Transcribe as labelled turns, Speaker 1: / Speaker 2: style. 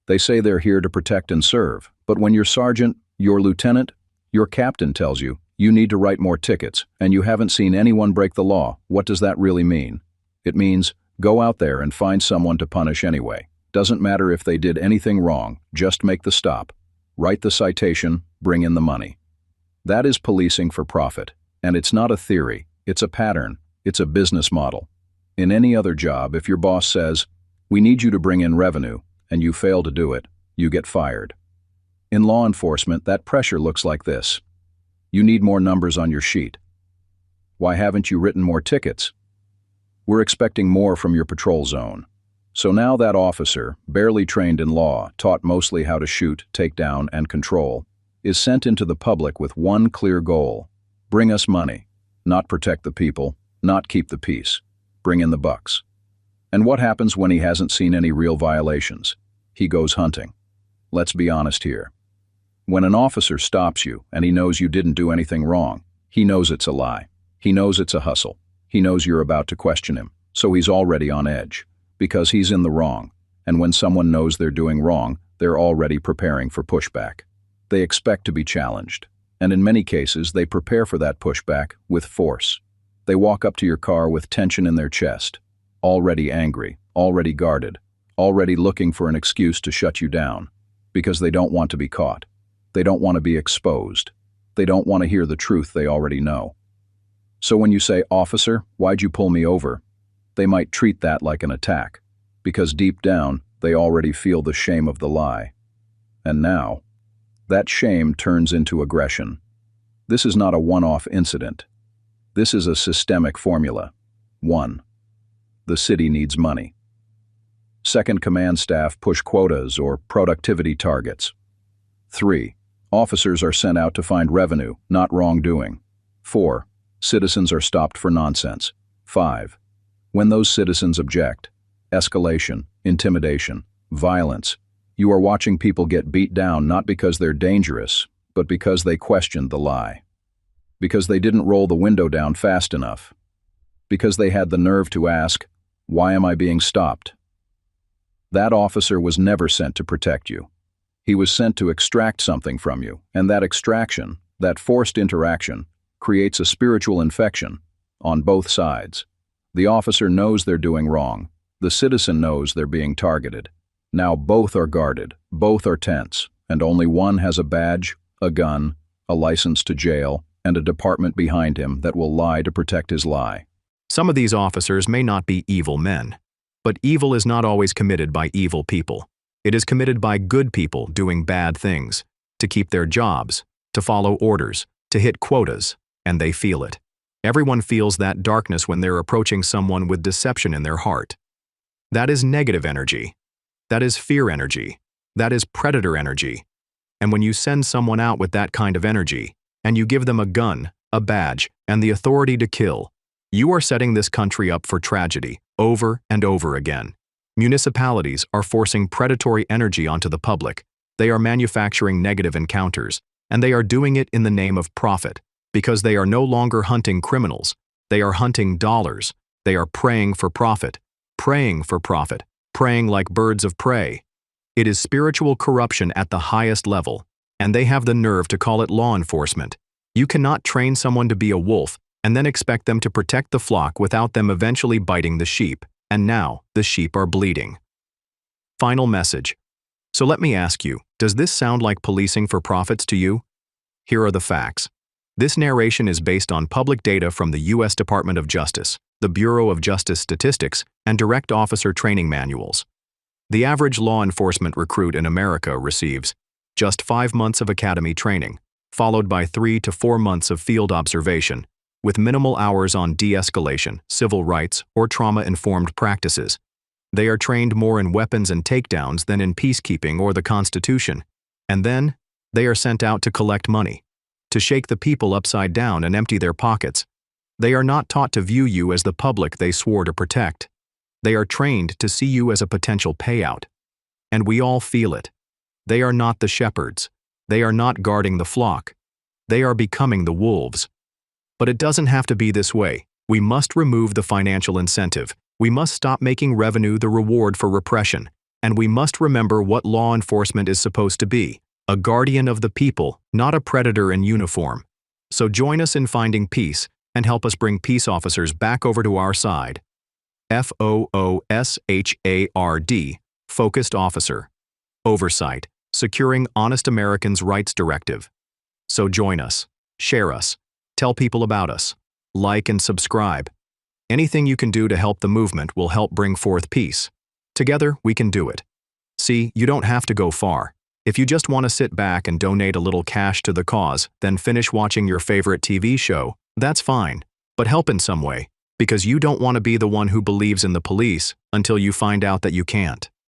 Speaker 1: They say they're here to protect and serve, but when your sergeant, your lieutenant, your captain tells you, you need to write more tickets, and you haven't seen anyone break the law, what does that really mean? It means, go out there and find someone to punish anyway. Doesn't matter if they did anything wrong, just make the stop. Write the citation, bring in the money. That is policing for profit. And it's not a theory, it's a pattern, it's a business model. In any other job, if your boss says, we need you to bring in revenue, and you fail to do it, you get fired. In law enforcement, that pressure looks like this. You need more numbers on your sheet. Why haven't you written more tickets? We're expecting more from your patrol zone. So now that officer, barely trained in law, taught mostly how to shoot, take down, and control, is sent into the public with one clear goal. Bring us money. Not protect the people, not keep the peace. Bring in the bucks. And what happens when he hasn't seen any real violations? He goes hunting. Let's be honest here. When an officer stops you and he knows you didn't do anything wrong, he knows it's a lie. He knows it's a hustle. He knows you're about to question him, so he's already on edge, because he's in the wrong. And when someone knows they're doing wrong, they're already preparing for pushback. They expect to be challenged. And in many cases, they prepare for that pushback with force. They walk up to your car with tension in their chest, already angry, already guarded, already looking for an excuse to shut you down, because they don't want to be caught. They don't want to be exposed. They don't want to hear the truth they already know. So when you say, "Officer, why'd you pull me over?" they might treat that like an attack, because deep down, they already feel the shame of the lie. And now, that shame turns into aggression. This is not a one-off incident. This is a systemic formula. 1. The city needs money. Second, command staff push quotas or productivity targets. 3. Officers are sent out to find revenue, not wrongdoing. 4. Citizens are stopped for nonsense. 5. When those citizens object, escalation, intimidation, violence, you are watching people get beat down not because they're dangerous, but because they questioned the lie. Because they didn't roll the window down fast enough. Because they had the nerve to ask, "Why am I being stopped?" That officer was never sent to protect you. He was sent to extract something from you, and that extraction, that forced interaction, creates a spiritual infection on both sides. The officer knows they're doing wrong. The citizen knows they're being targeted. Now both are guarded, both are tense, and only one has a badge, a gun, a license to jail, and a department behind him that will lie to protect his lie.
Speaker 2: Some of these officers may not be evil men, but evil is not always committed by evil people. It is committed by good people doing bad things, to keep their jobs, to follow orders, to hit quotas, and they feel it. Everyone feels that darkness when they're approaching someone with deception in their heart. That is negative energy. That is fear energy. That is predator energy. And when you send someone out with that kind of energy, and you give them a gun, a badge, and the authority to kill, you are setting this country up for tragedy over and over again. Municipalities are forcing predatory energy onto the public. They are manufacturing negative encounters, and they are doing it in the name of profit, because they are no longer hunting criminals. They are hunting dollars. They are preying for profit, preying like birds of prey. It is spiritual corruption at the highest level, and they have the nerve to call it law enforcement. You cannot train someone to be a wolf and then expect them to protect the flock without them eventually biting the sheep, and now the sheep are bleeding. Final message. So let me ask you, does this sound like policing for profits to you? Here are the facts. This narration is based on public data from the U.S. Department of Justice, the Bureau of Justice Statistics, and direct officer training manuals. The average law enforcement recruit in America receives just 5 months of academy training, followed by 3 to 4 months of field observation, with minimal hours on de-escalation, civil rights, or trauma-informed practices. They are trained more in weapons and takedowns than in peacekeeping or the Constitution. And then, they are sent out to collect money, to shake the people upside down and empty their pockets. They are not taught to view you as the public they swore to protect. They are trained to see you as a potential payout. And we all feel it. They are not the shepherds. They are not guarding the flock. They are becoming the wolves. But it doesn't have to be this way. We must remove the financial incentive. We must stop making revenue the reward for repression. And we must remember what law enforcement is supposed to be: a guardian of the people, not a predator in uniform. So join us in finding peace and help us bring peace officers back over to our side. FoosHard, Focused Officer. Oversight, Securing Honest Americans' Rights Directive. So join us, share us, tell people about us, like and subscribe. Anything you can do to help the movement will help bring forth peace. Together, we can do it. See, you don't have to go far. If you just want to sit back and donate a little cash to the cause, then finish watching your favorite TV show, that's fine. But help in some way, because you don't want to be the one who believes in the police until you find out that you can't.